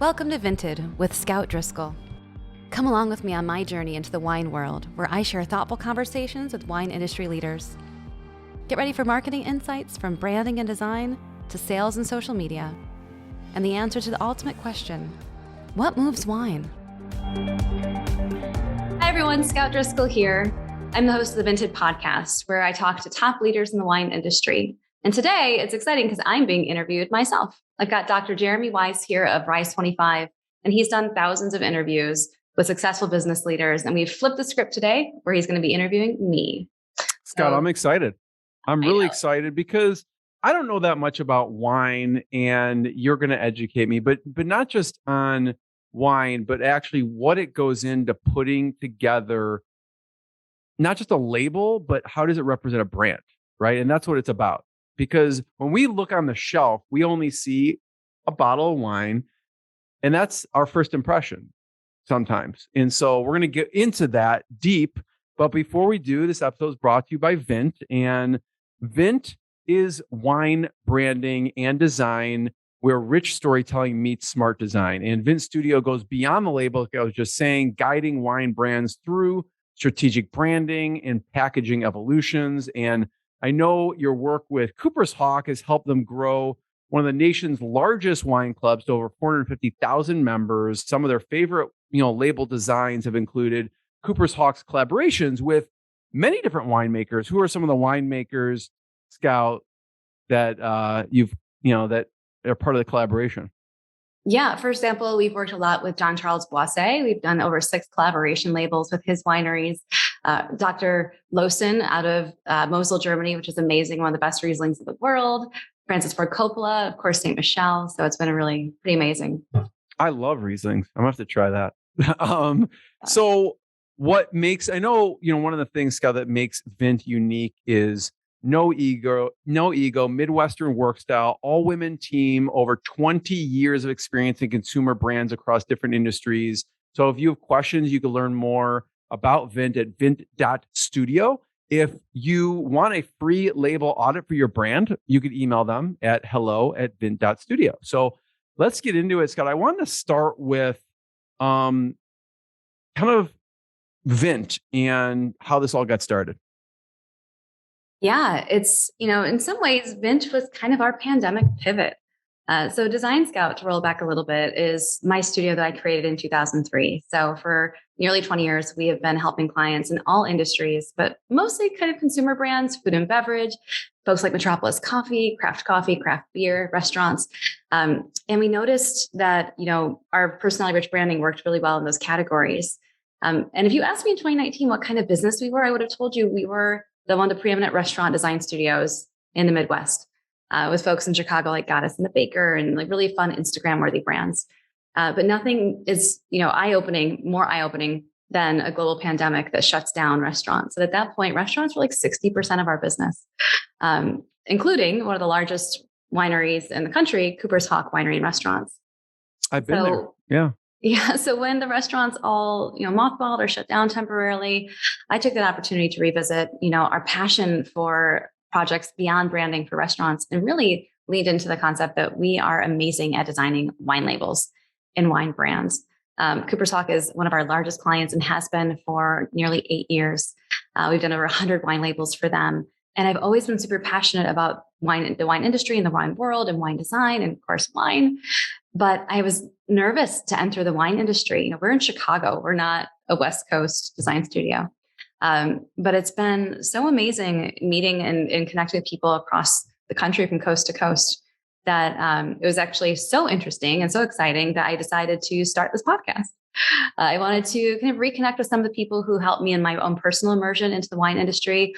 Welcome to Vinted with Scout Driscoll. Come along with me on my journey into the wine world, where I share thoughtful conversations with wine industry leaders. Get ready for marketing insights from branding and design to sales and social media, and the answer to the ultimate question: what moves wine? Hi everyone, Scout Driscoll here. I'm the host of the Vinted podcast, where I talk to top leaders in the wine industry. And today it's exciting because I'm being interviewed myself. I've got Dr. Jeremy Weiss here of Rise 25, and he's done thousands of interviews with successful business leaders. And we've flipped the script today where he's going to be interviewing me. Scott, I'm excited. I'm really excited because I don't know that much about wine, and you're going to educate me, but not just on wine, but actually what it goes into putting together, not just a label, but how does it represent a brand, right? And that's what it's about. Because when we look on the shelf, we only see a bottle of wine, and that's our first impression sometimes. And so we're going to get into that deep. But before we do, this episode is brought to you by Vint. And Vint is wine branding and design where rich storytelling meets smart design. And Vint Studio goes beyond the label, like I was just saying, guiding wine brands through strategic branding and packaging evolutions. And I know your work with Cooper's Hawk has helped them grow one of the nation's largest wine clubs to over 450,000 members. Some of their favorite, label designs have included Cooper's Hawk's collaborations with many different winemakers. Who are some of the winemakers, Scout, that that are part of the collaboration? Yeah, for example, we've worked a lot with Jean-Charles Boisset. We've done over 6 collaboration labels with his wineries. Dr. Lawson out of Mosel, Germany, which is amazing, one of the best Rieslings in the world. Francis Ford Coppola, of course, St. Michel. So it's been a really pretty amazing. I love Rieslings. I'm gonna have to try that. So what makes, I know, one of the things, Scott, that makes Vint unique is no ego, Midwestern work style, all women team, over 20 years of experience in consumer brands across different industries. So if you have questions, you can learn more about Vint at vint.studio. If you want a free label audit for your brand, you could email them at hello@vint.studio. So let's get into it, Scott. I want to start with kind of Vint and how this all got started. Yeah, it's, in some ways, Vint was kind of our pandemic pivot. So DesignScout, to roll back a little bit, is my studio that I created in 2003. So for nearly 20 years, we have been helping clients in all industries, but mostly kind of consumer brands, food and beverage, folks like Metropolis Coffee, craft beer, restaurants. And we noticed that, our personality-rich branding worked really well in those categories. And if you asked me in 2019 what kind of business we were, I would have told you we were one of the preeminent restaurant design studios in the Midwest, with folks in Chicago like Goddess and the Baker and like really fun Instagram-worthy brands. But nothing is, more eye-opening than a global pandemic that shuts down restaurants. So at that point, restaurants were like 60% of our business, including one of the largest wineries in the country, Cooper's Hawk Winery and Restaurants. I've been there. Yeah. Yeah. So when the restaurants all, mothballed or shut down temporarily, I took that opportunity to revisit, our passion for projects beyond branding for restaurants and really leaned into the concept that we are amazing at designing wine labels and wine brands. Cooper's Hawk is one of our largest clients and has been for nearly 8 years. We've done over 100 wine labels for them. And I've always been super passionate about the wine industry and the wine world and wine design and, of course, wine. But I was nervous to enter the wine industry. We're in Chicago. We're not a West Coast design studio. But it's been so amazing meeting and connecting with people across the country from coast to coast that it was actually so interesting and so exciting that I decided to start this podcast. I wanted to kind of reconnect with some of the people who helped me in my own personal immersion into the wine industry,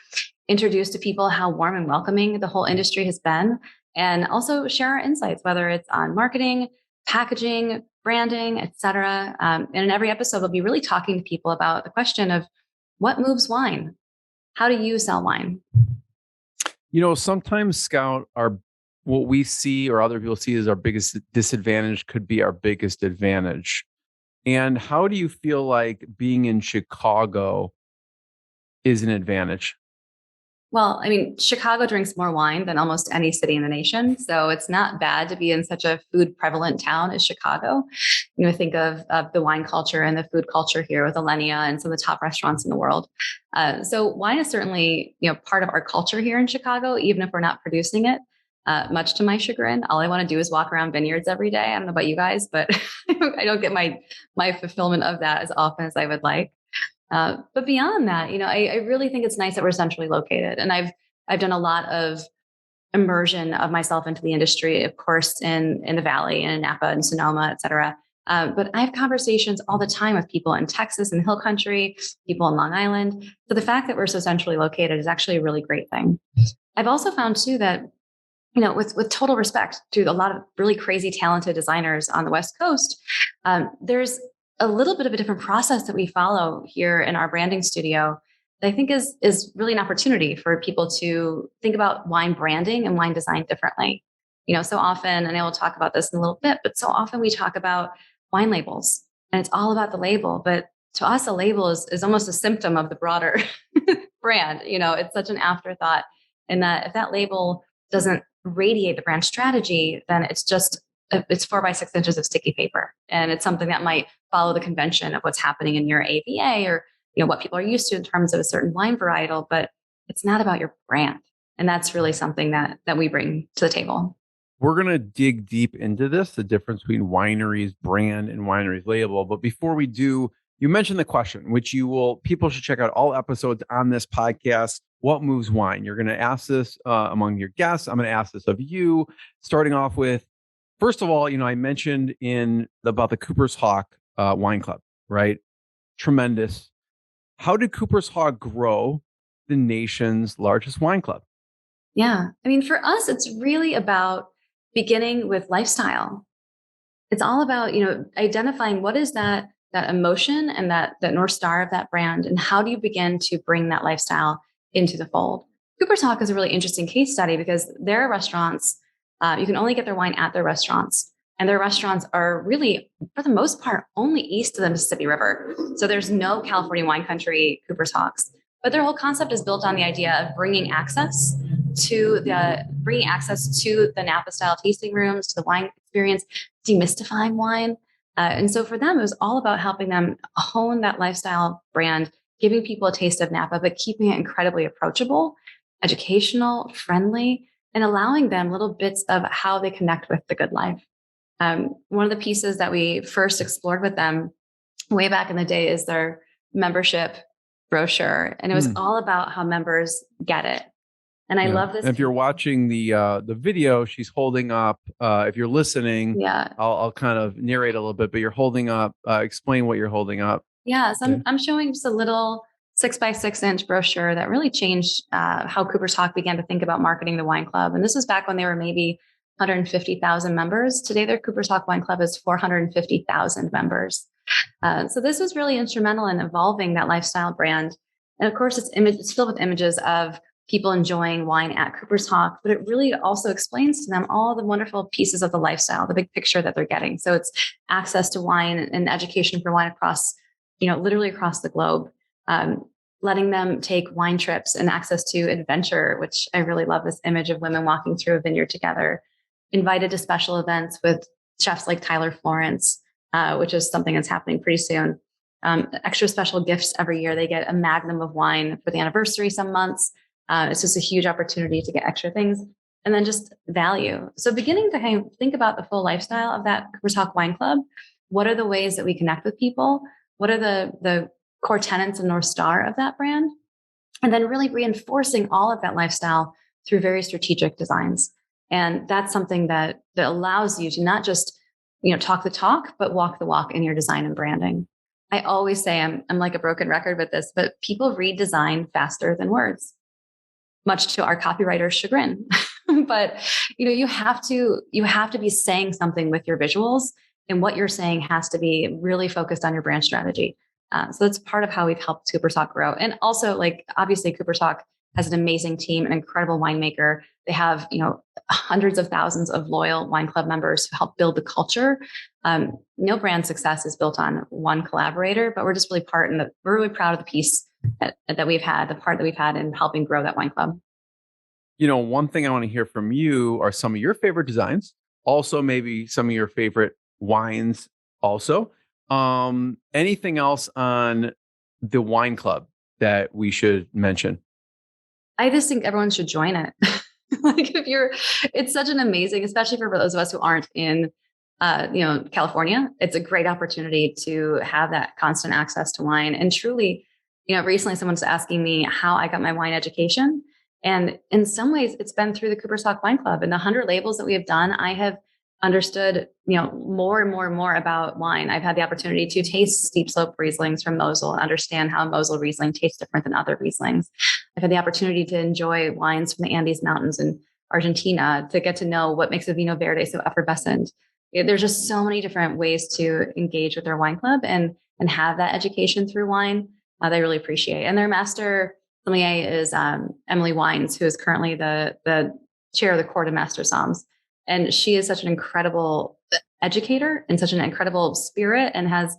introduce to people how warm and welcoming the whole industry has been, and also share our insights, whether it's on marketing, packaging, branding, et cetera. And in every episode, we'll be really talking to people about the question of what moves wine? How do you sell wine? Sometimes, Scout, what we see or other people see as our biggest disadvantage could be our biggest advantage. And how do you feel like being in Chicago is an advantage? Well, I mean, Chicago drinks more wine than almost any city in the nation. So it's not bad to be in such a food prevalent town as Chicago. Think of the wine culture and the food culture here with Alenia and some of the top restaurants in the world. So wine is certainly, part of our culture here in Chicago, even if we're not producing it. Much to my chagrin, all I want to do is walk around vineyards every day. I don't know about you guys, but I don't get my fulfillment of that as often as I would like. But beyond that, I really think it's nice that we're centrally located, and I've done a lot of immersion of myself into the industry, of course, in the Valley and in Napa and Sonoma, et cetera. But I have conversations all the time with people in Texas and Hill Country, people in Long Island. So the fact that we're so centrally located is actually a really great thing. I've also found too that, with total respect to a lot of really crazy talented designers on the West Coast, there's a little bit of a different process that we follow here in our branding studio that I think is really an opportunity for people to think about wine branding and wine design differently. So often, and I will talk about this in a little bit, but so often we talk about wine labels and it's all about the label. But to us, a label is almost a symptom of the broader brand. It's such an afterthought, in that if that label doesn't radiate the brand strategy, then it's 4x6 inches of sticky paper. And it's something that might follow the convention of what's happening in your AVA or, what people are used to in terms of a certain wine varietal, but it's not about your brand. And that's really something that we bring to the table. We're going to dig deep into this, the difference between Wineries brand and Wineries label. But before we do, you mentioned the question, which people should check out all episodes on this podcast. What moves wine? You're going to ask this among your guests. I'm going to ask this of you, starting off with, first of all, I mentioned about the Cooper's Hawk Wine Club, right? Tremendous. How did Cooper's Hawk grow the nation's largest wine club? Yeah. I mean, for us, it's really about beginning with lifestyle. It's all about, identifying what is that emotion and that North Star of that brand, and how do you begin to bring that lifestyle into the fold? Cooper's Hawk is a really interesting case study because their restaurants, you can only get their wine at their restaurants. And their restaurants are really, for the most part, only east of the Mississippi River. So there's no California wine country Cooper's Hawks. But their whole concept is built on the idea of bringing access to the Napa style tasting rooms, to the wine experience, demystifying wine. And so for them, it was all about helping them hone that lifestyle brand, giving people a taste of Napa, but keeping it incredibly approachable, educational, friendly, and allowing them little bits of how they connect with the good life. One of the pieces that we first explored with them way back in the day is their membership brochure. And it was all about how members get it. And I love this. And if you're watching the video, she's holding up, if you're listening, I'll kind of narrate a little bit, but you're holding up, explain what you're holding up. Yeah. So I'm showing just a little 6x6 inch brochure that really changed how Cooper's Hawk began to think about marketing the wine club. And this was back when they were maybe 150,000 members. Today, their Cooper's Hawk Wine Club is 450,000 members. So this was really instrumental in evolving that lifestyle brand. And of course, it's filled with images of people enjoying wine at Cooper's Hawk, but it really also explains to them all the wonderful pieces of the lifestyle, the big picture that they're getting. So it's access to wine and education for wine across, literally across the globe. Letting them take wine trips and access to adventure, which I really love this image of women walking through a vineyard together. Invited to special events with chefs like Tyler Florence, which is something that's happening pretty soon. Extra special gifts every year. They get a magnum of wine for the anniversary some months. It's just a huge opportunity to get extra things. And then just value. So beginning to kind of think about the full lifestyle of that Cooper's Hawk Wine Club. What are the ways that we connect with people? What are the core tenets and North Star of that brand? And then really reinforcing all of that lifestyle through very strategic designs. And that's something that allows you to not just, talk the talk, but walk the walk in your design and branding. I always say I'm like a broken record with this, but people read design faster than words, much to our copywriter's chagrin. But, you have to be saying something with your visuals, and what you're saying has to be really focused on your brand strategy. So that's part of how we've helped Cooper's Hawk grow. And also, obviously, Cooper's Hawk has an amazing team, an incredible winemaker. They have, hundreds of thousands of loyal wine club members who help build the culture. No brand success is built on one collaborator, but we're just really we're really proud of the piece that we've had, the part that we've had in helping grow that wine club. One thing I want to hear from you are some of your favorite designs, also maybe some of your favorite wines also. Anything else on the wine club that we should mention? I just think everyone should join it. It's such an amazing, especially for those of us who aren't in, California. It's a great opportunity to have that constant access to wine. And truly, recently someone was asking me how I got my wine education. And in some ways, it's been through the Cooper's Hawk Wine Club. And the 100 labels that we have done, I have understood, more and more and more about wine. I've had the opportunity to taste steep slope Rieslings from Mosel and understand how Mosel Riesling tastes different than other Rieslings. I've had the opportunity to enjoy wines from the Andes Mountains in Argentina, to get to know what makes a Vino Verde so effervescent. There's just so many different ways to engage with their wine club and have that education through wine. They really appreciate. And their master sommelier is Emily Wines, who is currently the chair of the Court of Master Somms. And she is such an incredible educator and such an incredible spirit, and has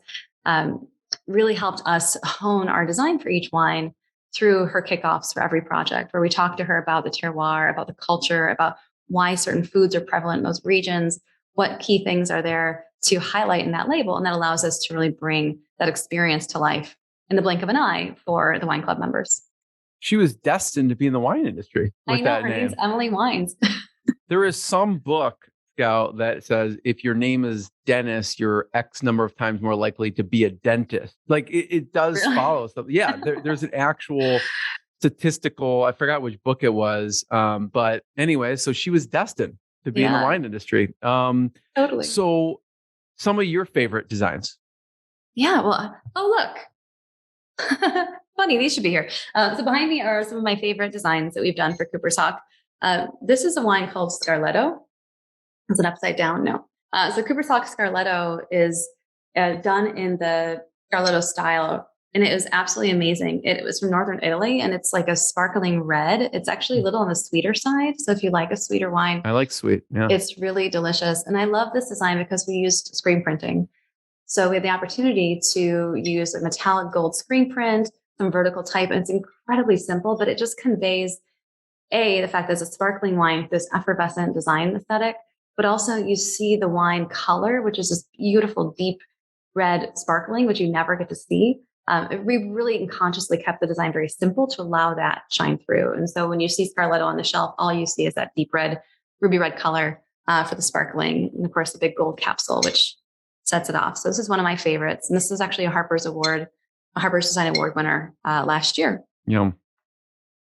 really helped us hone our design for each wine through her kickoffs for every project, where we talk to her about the terroir, about the culture, about why certain foods are prevalent in those regions, what key things are there to highlight in that label. And that allows us to really bring that experience to life in the blink of an eye for the wine club members. She was destined to be in the wine industry with I know, that her name. name's Emily Wines. There is some book, Scout, that says if your name is Dennis, you're X number of times more likely to be a dentist. Like it does Really? follow. So yeah, there's an actual statistical, I forgot which book it was. But anyway, so she was destined to be in the wine industry. Totally. So some of your favorite designs. Yeah. Well, look. Funny, these should be here. So behind me are some of my favorite designs that we've done for Cooper's Hawk. This is a wine called Scarletto. Is it upside down? No. So Cooper's Hawk Scarletto is done in the Scarletto style, and it was absolutely amazing. It was from Northern Italy, and it's like a sparkling red. It's actually a little on the sweeter side. So if you like a sweeter wine, I like sweet. Yeah. It's really delicious. And I love this design because we used screen printing. So we had the opportunity to use a metallic gold screen print, some vertical type, and it's incredibly simple, but it just conveys the fact that it's a sparkling wine with this effervescent design aesthetic, but also you see the wine color, which is this beautiful, deep red sparkling, which you never get to see. We really consciously kept the design very simple to allow that shine through. And so when you see Scarletto on the shelf, all you see is that deep red, ruby red color for the sparkling. And of course, the big gold capsule, which sets it off. So this is one of my favorites. And this is actually a Harper's Design Award winner last year. Yeah.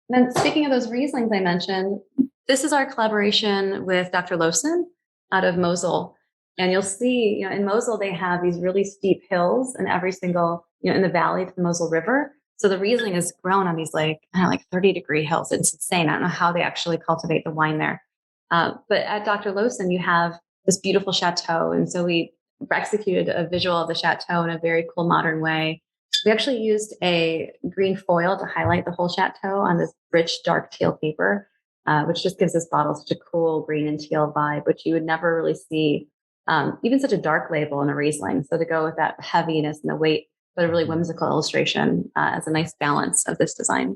And then speaking of those Rieslings I mentioned, this is our collaboration with Dr. Lawson out of Mosel. And you'll see, in Mosel, they have these really steep hills in every single, in the valley to the Mosel River. So the Riesling is grown on these like 30-degree hills. It's insane. I don't know how they actually cultivate the wine there. But at Dr. Lawson, you have this beautiful chateau. And so we executed a visual of the chateau in a very cool modern way. We actually used a green foil to highlight the whole chateau on this rich, dark teal paper, which just gives this bottle such a cool green and teal vibe, which you would never really see even such a dark label in a Riesling. So to go with that heaviness and the weight, but a really whimsical illustration as a nice balance of this design.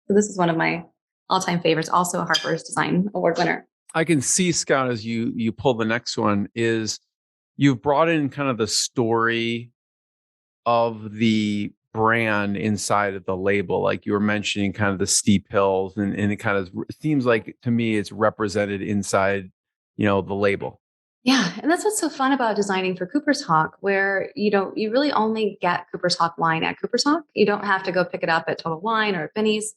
So this is one of my all-time favorites, also a Harper's Design Award winner. I can see, Scott, as you pull the next one, is you've brought in kind of the story of the brand inside of the label. Like you were mentioning kind of the steep hills, and it kind of seems like to me it's represented inside, the label. Yeah. And that's what's so fun about designing for Cooper's Hawk, where you really only get Cooper's Hawk wine at Cooper's Hawk. You don't have to go pick it up at Total Wine or at Binny's.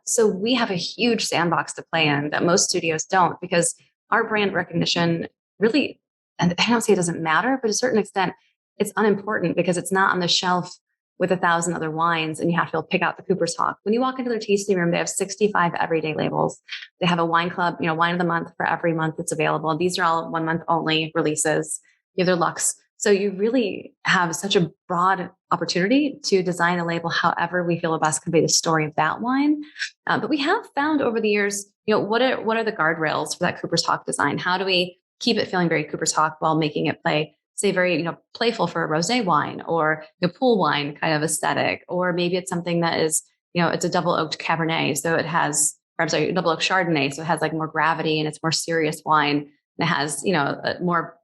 So we have a huge sandbox to play in that most studios don't, because our brand recognition really, and I don't say it doesn't matter, but to a certain extent, it's unimportant because it's not on the shelf with 1,000 other wines and you have to go pick out the Cooper's Hawk. When you walk into their tasting room, they have 65 everyday labels. They have a wine club, wine of the month for every month that's available. These are all 1 month only releases. You have their Lux. So you really have such a broad opportunity to design a label however we feel will best convey the story of that wine. But we have found over the years, what are the guardrails for that Cooper's Hawk design? How do we keep it feeling very Cooper's Hawk while making it play say very, playful for a rosé wine or pool wine kind of aesthetic, or maybe it's something that is, it's a double oaked Cabernet. So it has, or I'm sorry, double oaked Chardonnay. So it has like more gravity and it's more serious wine. And it has, a more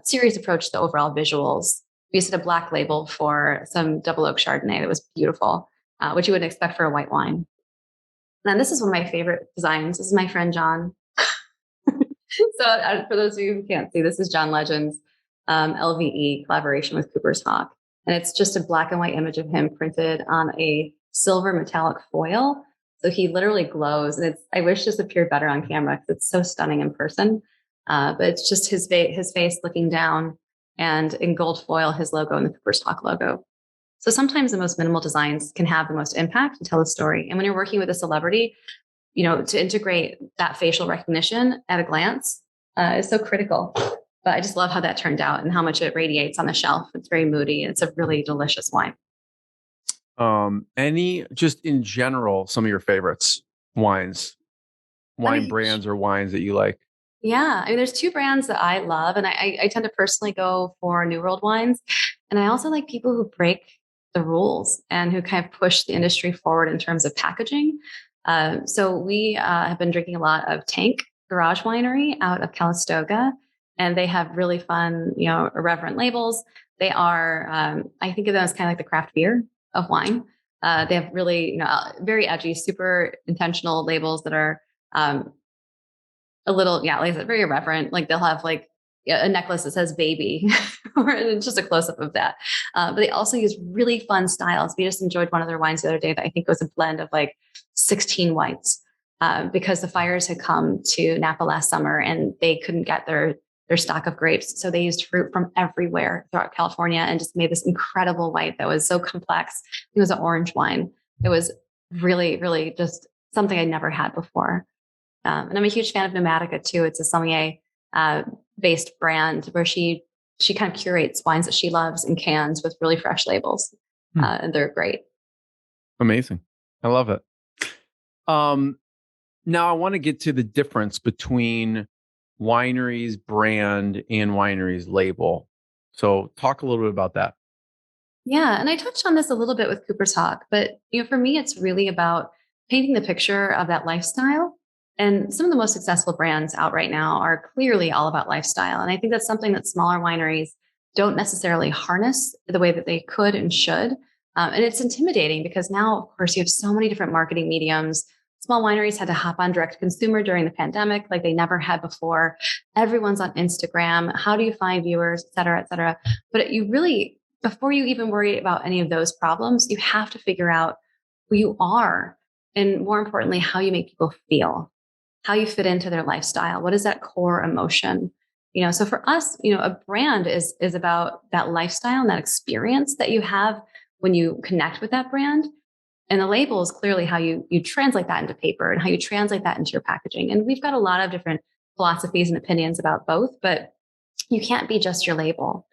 serious approach to the overall visuals. We used a black label for some double oak Chardonnay that was beautiful, which you wouldn't expect for a white wine. And this is one of my favorite designs. This is my friend John. So for those of you who can't see, this is John Legend's LVE collaboration with Cooper's Hawk. And it's just a black and white image of him printed on a silver metallic foil. So he literally glows. And I wish this appeared better on camera because it's so stunning in person. But it's just his face looking down, and in gold foil, his logo and the Cooper's Hawk logo. So sometimes the most minimal designs can have the most impact and tell a story. And when you're working with a celebrity, to integrate that facial recognition at a glance is so critical. But I just love how that turned out and how much it radiates on the shelf. It's very moody. It's a really delicious wine. Any, just in general, some of your favorites, wine brands or wines that you like? Yeah. There's two brands that I love, and I tend to personally go for New World wines. And I also like people who break the rules and who kind of push the industry forward in terms of packaging. So we have been drinking a lot of Tank Garage Winery out of Calistoga, and they have really fun, irreverent labels. They are, I think of them as kind of like the craft beer of wine. They have really, very edgy, super intentional labels that are a little, like I said, very irreverent. Like they'll have like a necklace that says baby, or it's just a close up of that. But they also use really fun styles. We just enjoyed one of their wines the other day that I think was a blend of like 16 whites, because the fires had come to Napa last summer and they couldn't get their stock of grapes. So they used fruit from everywhere throughout California and just made this incredible white that was so complex. It was an orange wine. It was really, really just something I'd never had before. And I'm a huge fan of Nomatica too. It's a sommelier based brand where she kind of curates wines that she loves in cans with really fresh labels. And they're great. Amazing. I love it. Now I want to get to the difference between Wineries brand and Wineries label. So talk a little bit about that. Yeah. And I touched on this a little bit with Cooper's Hawk, but for me, it's really about painting the picture of that lifestyle. And some of the most successful brands out right now are clearly all about lifestyle. And I think that's something that smaller wineries don't necessarily harness the way that they could and should. And it's intimidating because now, of course, you have so many different marketing mediums. Small wineries had to hop on direct to consumer during the pandemic like they never had before. Everyone's on Instagram. How do you find viewers, et cetera, et cetera? But you really, before you even worry about any of those problems, you have to figure out who you are. And more importantly, how you make people feel, how you fit into their lifestyle. What is that core emotion? So for us, a brand is about that lifestyle and that experience that you have when you connect with that brand. And the label is clearly how you translate that into paper and how you translate that into your packaging. And we've got a lot of different philosophies and opinions about both, but you can't be just your label.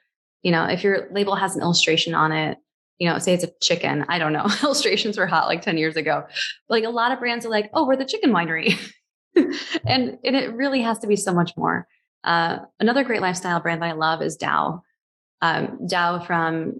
If your label has an illustration on it, say it's a chicken, I don't know. Illustrations were hot like 10 years ago. Like a lot of brands are like, oh, we're the chicken winery. and it really has to be so much more. Another great lifestyle brand that I love is Dow. Dow from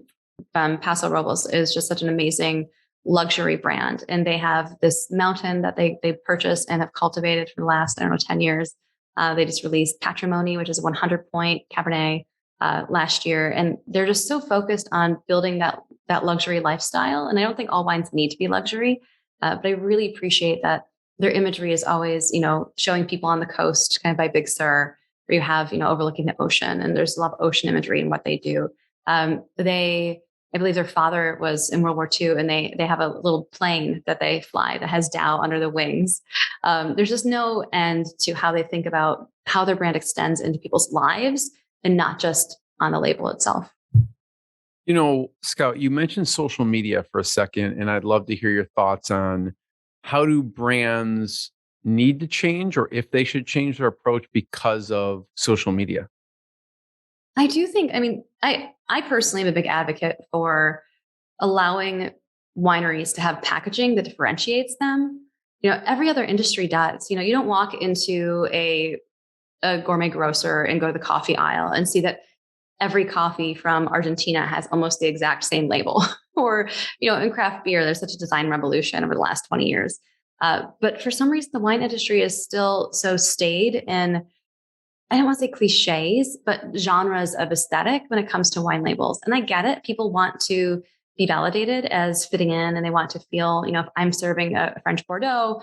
Paso Robles is just such an amazing luxury brand. And they have this mountain that they purchased and have cultivated for the last, 10 years. They just released Patrimony, which is a 100-point Cabernet last year. And they're just so focused on building that luxury lifestyle. And I don't think all wines need to be luxury, but I really appreciate that their imagery is always, showing people on the coast, kind of by Big Sur, where you have, overlooking the ocean. And there's a lot of ocean imagery in what they do. I believe their father was in World War II, and they have a little plane that they fly that has Dow under the wings. There's just no end to how they think about how their brand extends into people's lives and not just on the label itself. Scout, you mentioned social media for a second, and I'd love to hear your thoughts on how do brands need to change, or if they should change their approach because of social media? I do think, I personally am a big advocate for allowing wineries to have packaging that differentiates them. Every other industry does. You don't walk into a gourmet grocer and go to the coffee aisle and see that every coffee from Argentina has almost the exact same label. Or, in craft beer, there's such a design revolution over the last 20 years. But for some reason, the wine industry is still so staid in, I don't want to say cliches, but genres of aesthetic when it comes to wine labels. And I get it. People want to be validated as fitting in, and they want to feel, if I'm serving a French Bordeaux,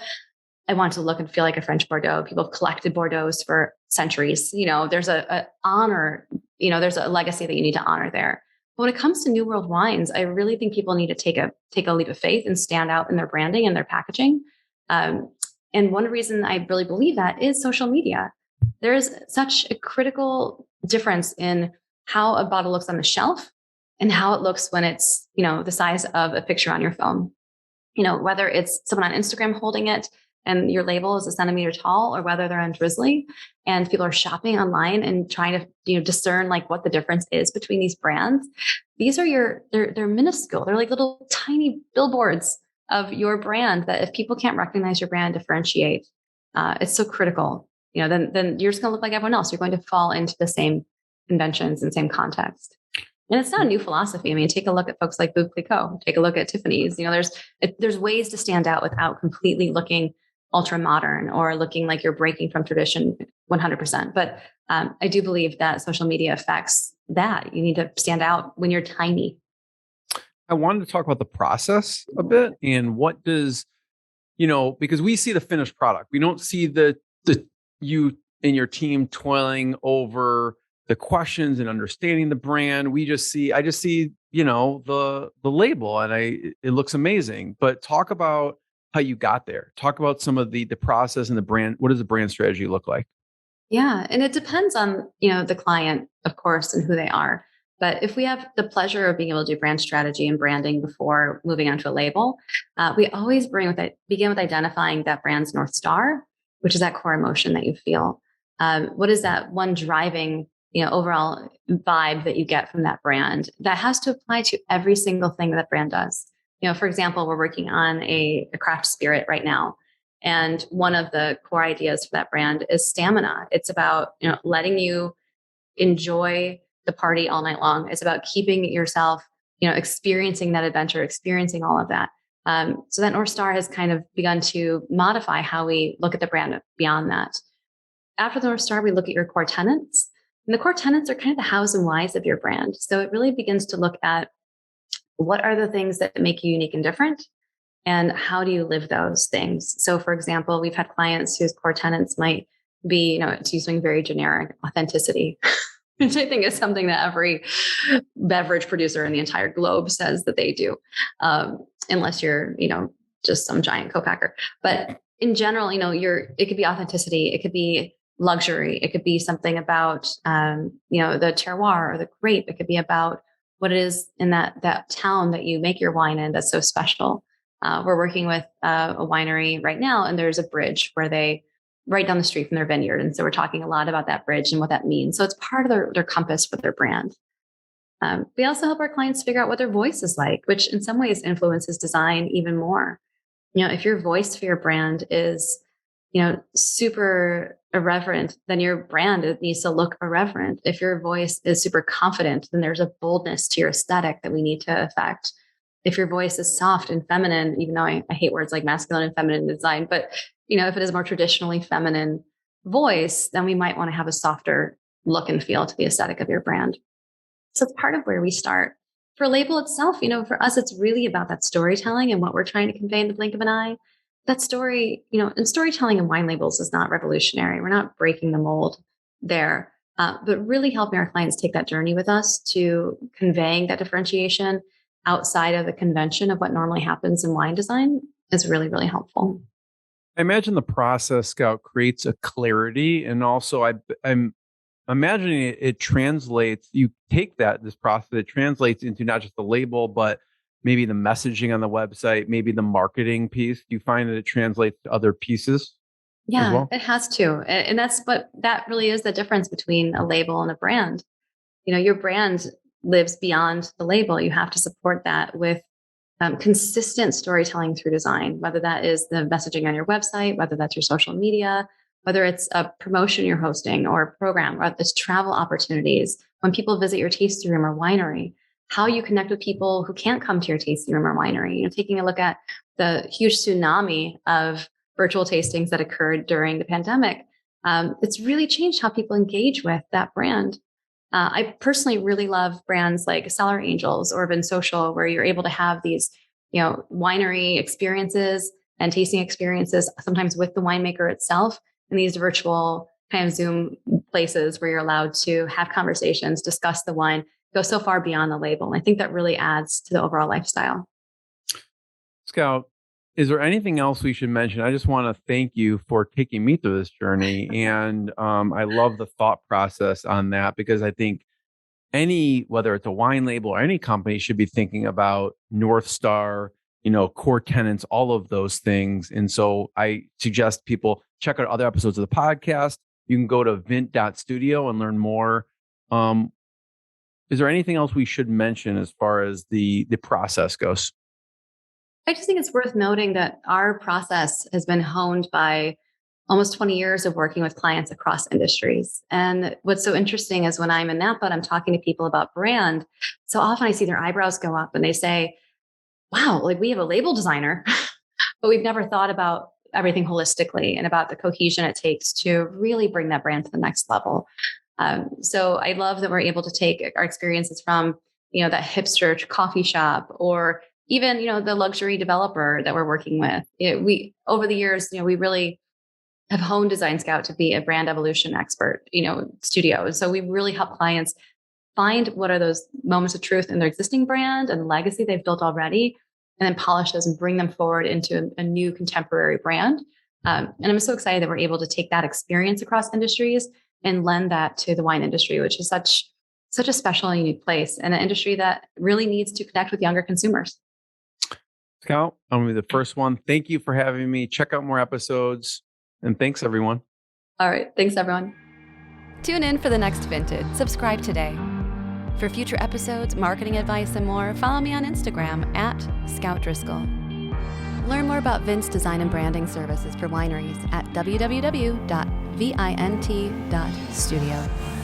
I want to look and feel like a French Bordeaux. People have collected Bordeaux's for centuries. There's a honor, there's a legacy that you need to honor there. But when it comes to new world wines, I really think people need to take a leap of faith and stand out in their branding and their packaging. And one reason I really believe that is social media. There is such a critical difference in how a bottle looks on the shelf and how it looks when it's, the size of a picture on your phone. Whether it's someone on Instagram holding it and your label is a centimeter tall, or whether they're on Drizzly and people are shopping online and trying to, discern like what the difference is between these brands. These are they're minuscule. They're like little tiny billboards of your brand that if people can't recognize your brand, differentiate, it's so critical. Then you're just going to look like everyone else. You're going to fall into the same conventions and same context. And it's not a new philosophy. I mean, take a look at folks like Veuve Clicquot. Take a look at Tiffany's. There's ways to stand out without completely looking ultra modern or looking like you're breaking from tradition 100%. But I do believe that social media affects that. You need to stand out when you're tiny. I wanted to talk about the process a bit and what does, because we see the finished product. We don't see the you and your team toiling over the questions and understanding the brand. I just see, the label and it looks amazing. But talk about how you got there. Talk about some of the process and the brand. What does the brand strategy look like? Yeah. And it depends on, the client, of course, and who they are. But if we have the pleasure of being able to do brand strategy and branding before moving on to a label, we always begin with identifying that brand's North Star, which is that core emotion that you feel. What is that one driving, overall vibe that you get from that brand that has to apply to every single thing that brand does? For example, we're working on a craft spirit right now. And one of the core ideas for that brand is stamina. It's about, letting you enjoy the party all night long. It's about keeping yourself, experiencing that adventure, experiencing all of that. So that North Star has kind of begun to modify how we look at the brand beyond that. After the North Star, we look at your core tenants. And the core tenants are kind of the hows and whys of your brand. So it really begins to look at what are the things that make you unique and different, and how do you live those things? So for example, we've had clients whose core tenants might be, to use something very generic, authenticity, which I think is something that every beverage producer in the entire globe says that they do, unless you're, just some giant co-packer. But in general, it could be authenticity, it could be luxury, it could be something about, the terroir or the grape. It could be about what it is in that town that you make your wine in that's so special. We're working with a winery right now, and there's a bridge where they right down the street from their vineyard. And so we're talking a lot about that bridge and what that means. So it's part of their compass for their brand. We also help our clients figure out what their voice is like, which in some ways influences design even more. If your voice for your brand is, super irreverent, then your brand needs to look irreverent. If your voice is super confident, then there's a boldness to your aesthetic that we need to affect. If your voice is soft and feminine, even though I hate words like masculine and feminine design, but if it is a more traditionally feminine voice, then we might want to have a softer look and feel to the aesthetic of your brand. So it's part of where we start. For label itself, for us, it's really about that storytelling and what we're trying to convey in the blink of an eye. That story, and storytelling in wine labels is not revolutionary. We're not breaking the mold there, but really helping our clients take that journey with us to conveying that differentiation outside of the convention of what normally happens in wine design is really, really helpful. I imagine the process, Scout, creates a clarity, and also I'm imagining it translates. You take this process, it translates into not just the label, but maybe the messaging on the website, maybe the marketing piece. Do you find that it translates to other pieces? Yeah, as well? it has to, and that really is the difference between a label and a brand. Your brand lives beyond the label. You have to support that with consistent storytelling through design, whether that is the messaging on your website, whether that's your social media, whether it's a promotion you're hosting or a program or there's travel opportunities, when people visit your tasting room or winery, how you connect with people who can't come to your tasting room or winery. Taking a look at the huge tsunami of virtual tastings that occurred during the pandemic, it's really changed how people engage with that brand. I personally really love brands like Cellar Angels or Vint Social, where you're able to have these, winery experiences and tasting experiences, sometimes with the winemaker itself, in these virtual kind of Zoom places where you're allowed to have conversations, discuss the wine, go so far beyond the label. And I think that really adds to the overall lifestyle. Scout, is there anything else we should mention? I just want to thank you for taking me through this journey. And I love the thought process on that, because I think whether it's a wine label or any company, should be thinking about North Star, core tenants, all of those things. And so I suggest people check out other episodes of the podcast. You can go to vint.studio and learn more. Is there anything else we should mention as far as the process goes? I just think it's worth noting that our process has been honed by almost 20 years of working with clients across industries. And what's so interesting is when I'm in Napa and I'm talking to people about brand, so often I see their eyebrows go up and they say, wow, like we have a label designer, but we've never thought about everything holistically and about the cohesion it takes to really bring that brand to the next level. So I love that we're able to take our experiences from, that hipster coffee shop, or even, the luxury developer that we're working with. We, over the years, we really have honed DesignScout to be a brand evolution expert, studio. So we really help clients find what are those moments of truth in their existing brand and legacy they've built already, and then polish those and bring them forward into a new contemporary brand. And I'm so excited that we're able to take that experience across industries and lend that to the wine industry, which is such a special and unique place, and an industry that really needs to connect with younger consumers. Scout, I'm going to be the first one. Thank you for having me. Check out more episodes. And thanks, everyone. All right. Thanks, everyone. Tune in for the next Vinted. Subscribe today. For future episodes, marketing advice, and more, follow me on Instagram @Scout Driscoll. Learn more about Vint's design and branding services for wineries at www.vint.studio.